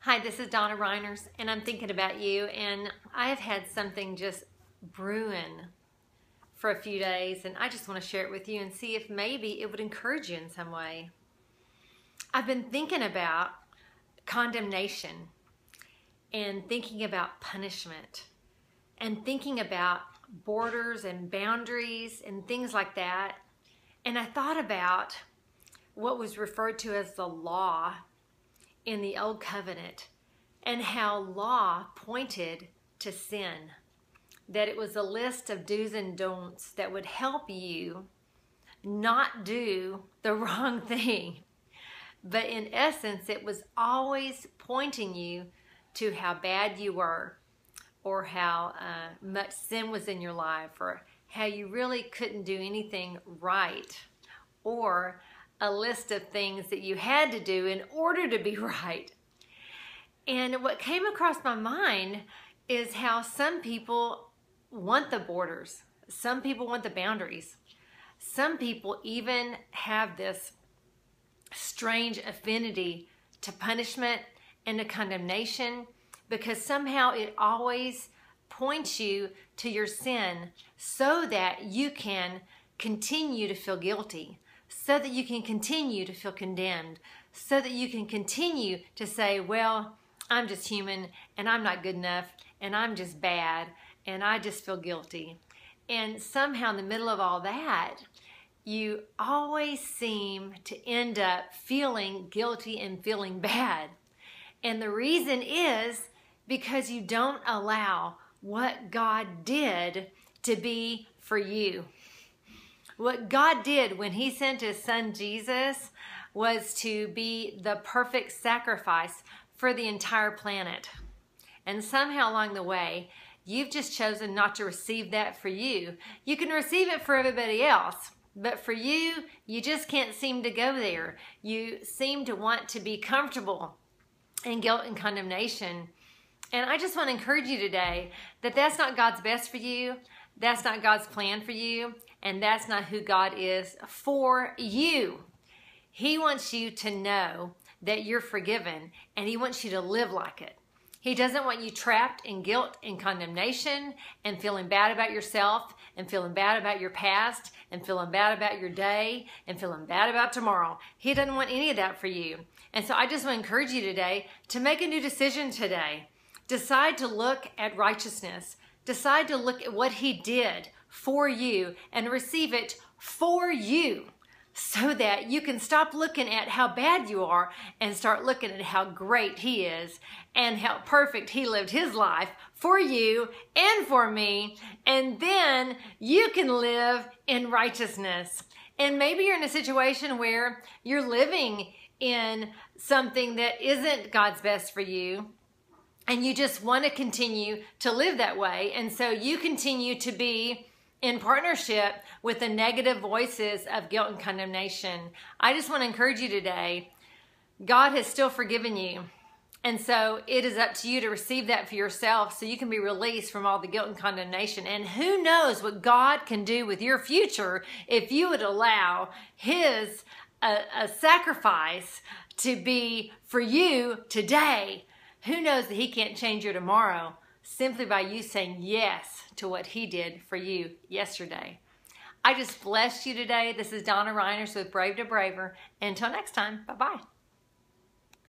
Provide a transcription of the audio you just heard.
Hi, this is Donna Reiners, and I'm thinking about you, and I've had something just brewing for a few days, and I just want to share it with you and see if maybe it would encourage you in some way. I've been thinking about condemnation and thinking about punishment and thinking about borders and boundaries and things like that, and I thought about what was referred to as the law in the Old Covenant, and how law pointed to sin, that it was a list of do's and don'ts that would help you not do the wrong thing. But in essence, it was always pointing you to how bad you were, or how much sin was in your life, or how you really couldn't do anything right, or a list of things that you had to do in order to be right. And what came across my mind is how some people want the borders. Some people want the boundaries. Some people even have this strange affinity to punishment and to condemnation, because somehow it always points you to your sin so that you can continue to feel guilty, so that you can continue to feel condemned, so that you can continue to say, well, I'm just human, and I'm not good enough, and I'm just bad, and I just feel guilty. And somehow in the middle of all that, you always seem to end up feeling guilty and feeling bad. And the reason is because you don't allow what God did to be for you. What God did when He sent His Son Jesus was to be the perfect sacrifice for the entire planet. And somehow along the way, you've just chosen not to receive that for you. You can receive it for everybody else, but for you, you just can't seem to go there. You seem to want to be comfortable in guilt and condemnation. And I just want to encourage you today that that's not God's best for you. That's not God's plan for you. And that's not who God is for you. He wants you to know that you're forgiven, and He wants you to live like it. He doesn't want you trapped in guilt and condemnation and feeling bad about yourself and feeling bad about your past and feeling bad about your day and feeling bad about tomorrow. He doesn't want any of that for you. And so I just want to encourage you today to make a new decision today. Decide to look at righteousness. Decide to look at what He did for you and receive it for you, so that you can stop looking at how bad you are and start looking at how great He is and how perfect He lived His life for you and for me. And then you can live in righteousness. And maybe you're in a situation where you're living in something that isn't God's best for you, and you just want to continue to live that way. And so you continue to be in partnership with the negative voices of guilt and condemnation. I just want to encourage you today, God has still forgiven you. And so it is up to you to receive that for yourself so you can be released from all the guilt and condemnation. And who knows what God can do with your future if you would allow His a sacrifice to be for you today. Who knows that He can't change your tomorrow simply by you saying yes to what He did for you yesterday. I just blessed you today. This is Donna Reiners with Brave to Braver. Until next time, bye-bye.